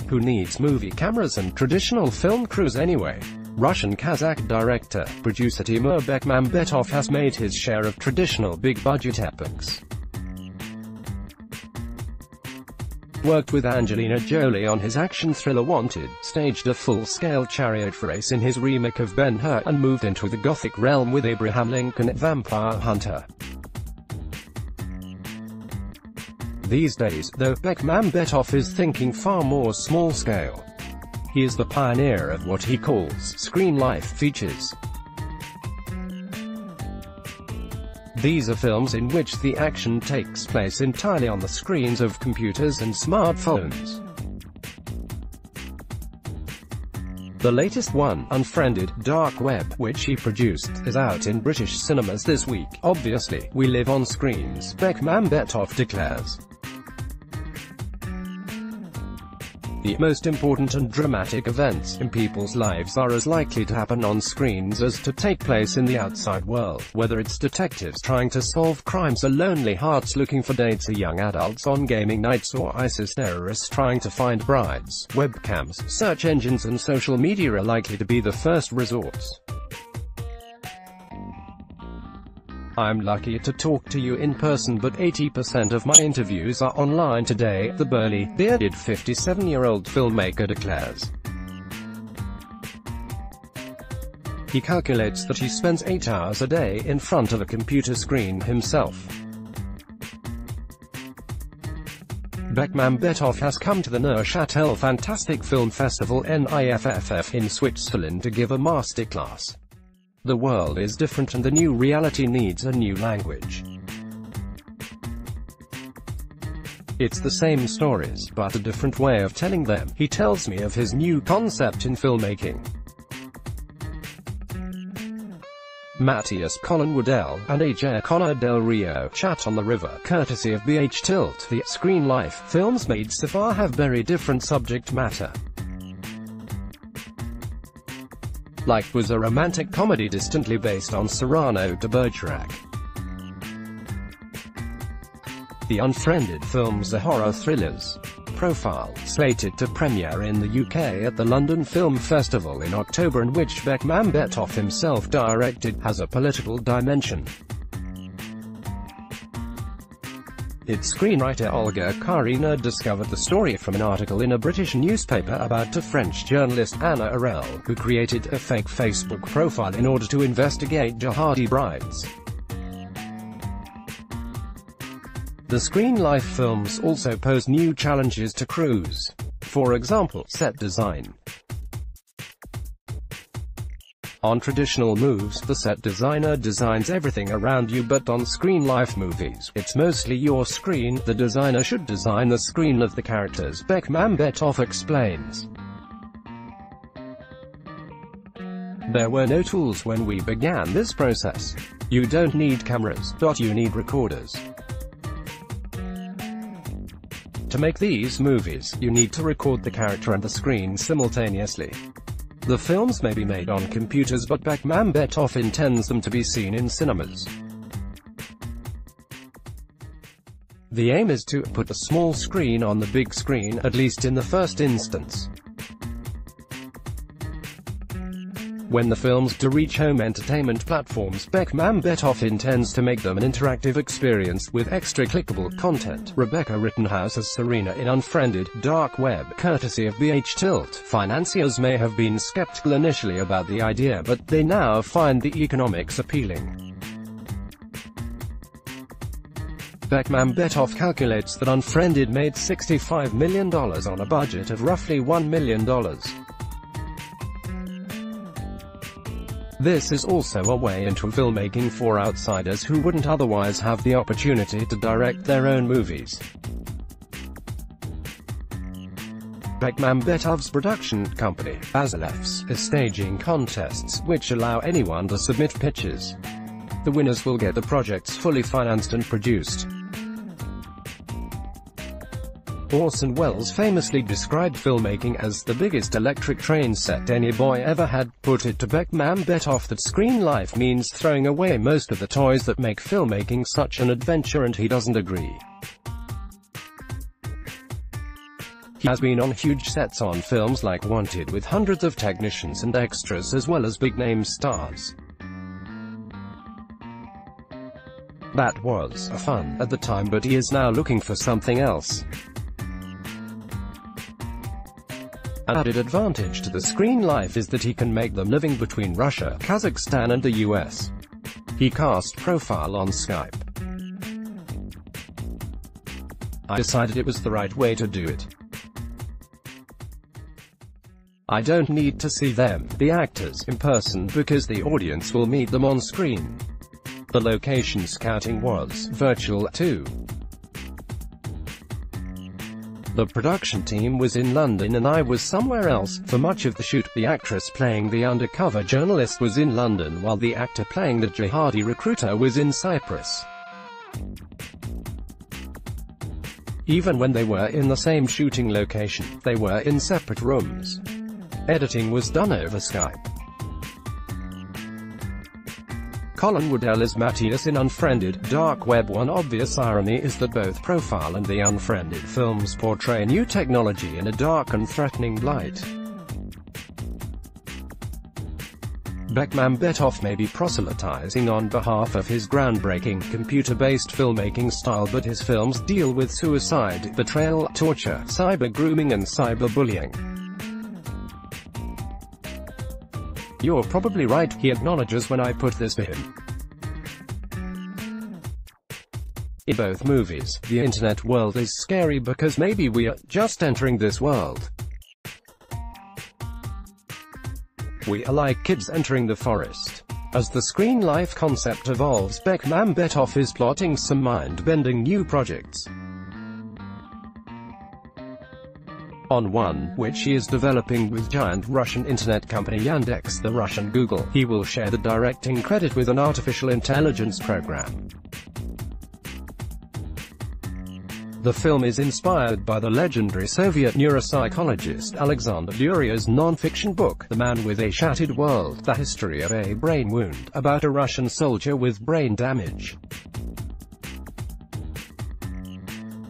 Who needs movie cameras and traditional film crews anyway? Russian-Kazakh director, producer Timur Bekmambetov has made his share of traditional big-budget epics. Worked with Angelina Jolie on his action thriller Wanted, staged a full-scale chariot race in his remake of Ben-Hur, and moved into the Gothic realm with Abraham Lincoln at Vampire Hunter. These days, though, Bekmambetov is thinking far more small-scale. He is the pioneer of what he calls screen life features. These are films in which the action takes place entirely on the screens of computers and smartphones. The latest one, Unfriended, Dark Web, which he produced, is out in British cinemas this week. Obviously, we live on screens, Bekmambetov declares. The most important and dramatic events in people's lives are as likely to happen on screens as to take place in the outside world, whether it's detectives trying to solve crimes or lonely hearts looking for dates or young adults on gaming nights or ISIS terrorists trying to find brides. Webcams, search engines and social media are likely to be the first resorts. I'm lucky to talk to you in person, but 80% of my interviews are online today, the burly, bearded 57-year-old filmmaker declares. He calculates that he spends 8 hours a day in front of a computer screen himself. Bekmambetov has come to the Neuchâtel Fantastic Film Festival NIFFF in Switzerland to give a masterclass. The world is different and the new reality needs a new language. It's the same stories, but a different way of telling them. He tells me of his new concept in filmmaking. Matthias Colin Waddell and AJ Connor Del Rio chat on the river, courtesy of BH Tilt. The screen life films made so far have very different subject matter. Like was a romantic comedy distantly based on Cyrano de Bergerac. The Unfriended films are horror thrillers. Profile, slated to premiere in the UK at the London Film Festival in October and which Bekmambetov himself directed, has a political dimension. Its screenwriter Olga Karina discovered the story from an article in a British newspaper about a French journalist, Anna Arel, who created a fake Facebook profile in order to investigate jihadi brides. The screen life films also pose new challenges to crews. For example, set design. On traditional movies, the set designer designs everything around you, but on screen life movies, it's mostly your screen. The designer should design the screen of the characters, Bekmambetov explains. There were no tools when we began this process. You don't need cameras, but you need recorders. To make these movies, you need to record the character and the screen simultaneously. The films may be made on computers, but Bekmambetov intends them to be seen in cinemas. The aim is to put a small screen on the big screen, at least in the first instance. When the films do reach home entertainment platforms, Bekmambetov intends to make them an interactive experience with extra clickable content. Rebecca Rittenhouse as Serena in Unfriended, Dark Web, courtesy of BH Tilt. Financiers may have been skeptical initially about the idea, but they now find the economics appealing. Bekmambetov calculates that Unfriended made $65 million on a budget of roughly $1 million. This is also a way into filmmaking for outsiders who wouldn't otherwise have the opportunity to direct their own movies. Bekmambetov's production company, Azalefs, is staging contests, which allow anyone to submit pitches. The winners will get the projects fully financed and produced. Orson Welles famously described filmmaking as the biggest electric train set any boy ever had. Put it to Bekmambetov that screen life means throwing away most of the toys that make filmmaking such an adventure, and he doesn't agree. He has been on huge sets on films like Wanted with hundreds of technicians and extras as well as big-name stars. That was fun at the time, but he is now looking for something else. An added advantage to the screen life is that he can make them living between Russia, Kazakhstan and the US. He cast profile on Skype. I decided it was the right way to do it. I don't need to see them, the actors, in person because the audience will meet them on screen. The location scouting was virtual too. The production team was in London and I was somewhere else for much of the shoot. The actress playing the undercover journalist was in London while the actor playing the jihadi recruiter was in Cyprus. Even when they were in the same shooting location, they were in separate rooms. Editing was done over Skype. Colin Woodell is Matthias in Unfriended, Dark Web. One obvious irony is that both Profile and the Unfriended films portray new technology in a dark and threatening light. Bekmambetov may be proselytizing on behalf of his groundbreaking computer-based filmmaking style, but his films deal with suicide, betrayal, torture, cyber-grooming and cyberbullying. You're probably right, he acknowledges when I put this to him. In both movies, the internet world is scary because maybe we are just entering this world. We are like kids entering the forest. As the screen life concept evolves, Bekmambetov is plotting some mind-bending new projects. On one, which he is developing with giant Russian internet company Yandex, the Russian Google, he will share the directing credit with an artificial intelligence program. The film is inspired by the legendary Soviet neuropsychologist Alexander Durya's non-fiction book, The Man with a Shattered World, The History of a Brain Wound, about a Russian soldier with brain damage.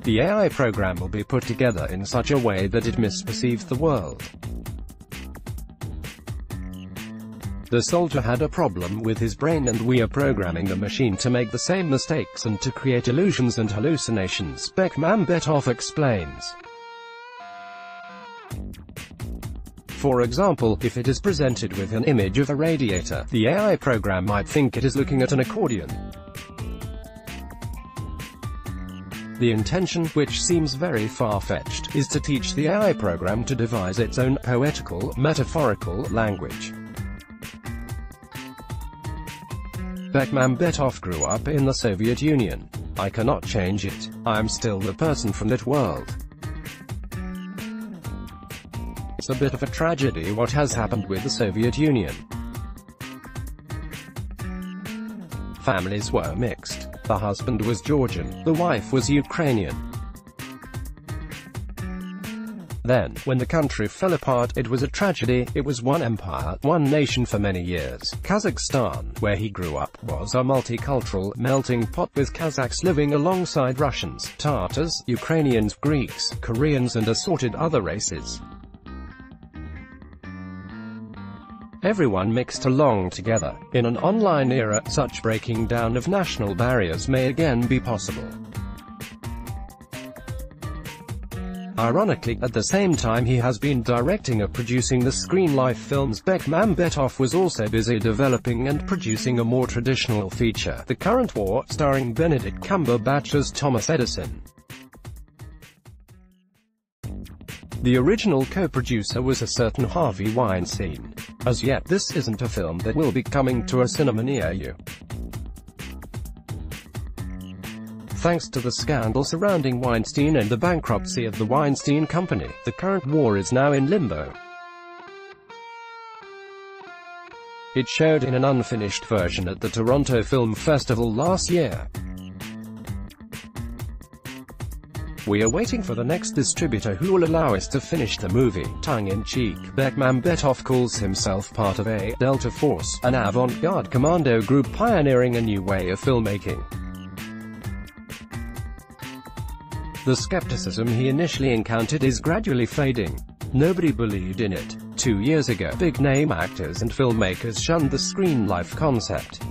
The AI program will be put together in such a way that it misperceives the world. The soldier had a problem with his brain and we are programming the machine to make the same mistakes and to create illusions and hallucinations, Bekmambetov explains. For example, if it is presented with an image of a radiator, the AI program might think it is looking at an accordion. The intention, which seems very far-fetched, is to teach the AI program to devise its own poetical, metaphorical language. Bekmambetov grew up in the Soviet Union. I cannot change it. I am still the person from that world. It's a bit of a tragedy what has happened with the Soviet Union. Families were mixed. The husband was Georgian, the wife was Ukrainian. Then, when the country fell apart, it was a tragedy. It was one empire, one nation for many years. Kazakhstan, where he grew up, was a multicultural, melting pot with Kazakhs living alongside Russians, Tatars, Ukrainians, Greeks, Koreans and assorted other races. Everyone mixed along together. In an online era, such breaking down of national barriers may again be possible. Ironically, at the same time he has been directing or producing the Screen Life films, Bekmambetov was also busy developing and producing a more traditional feature, The Current War, starring Benedict Cumberbatch as Thomas Edison. The original co-producer was a certain Harvey Weinstein. As yet, this isn't a film that will be coming to a cinema near you. Thanks to the scandal surrounding Weinstein and the bankruptcy of the Weinstein Company, The Current War is now in limbo. It showed in an unfinished version at the Toronto Film Festival last year. We are waiting for the next distributor who will allow us to finish the movie. Tongue-in-cheek, Bekmambetov calls himself part of a Delta Force, an avant-garde commando group pioneering a new way of filmmaking. The skepticism he initially encountered is gradually fading. Nobody believed in it. 2 years ago, big-name actors and filmmakers shunned the screen life concept.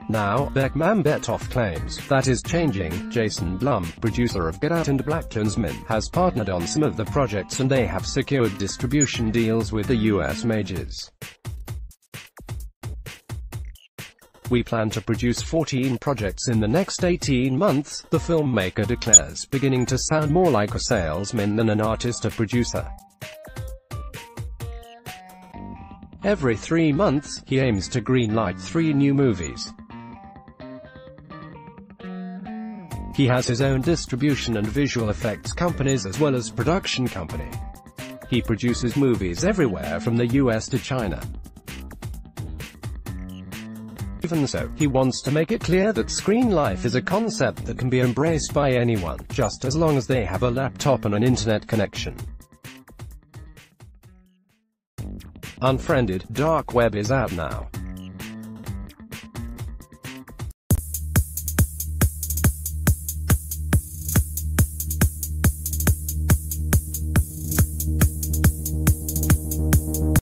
Now, Beckman-Betoff claims that is changing. Jason Blum, producer of Get Out and BlacKkKlansman, has partnered on some of the projects and they have secured distribution deals with the US majors. We plan to produce 14 projects in the next 18 months, the filmmaker declares, beginning to sound more like a salesman than an artist or producer. Every 3 months, he aims to greenlight 3 new movies. He has his own distribution and visual effects companies as well as production company. He produces movies everywhere from the US to China. Even so, he wants to make it clear that screen life is a concept that can be embraced by anyone, just as long as they have a laptop and an internet connection. Unfriended, Dark Web is out now.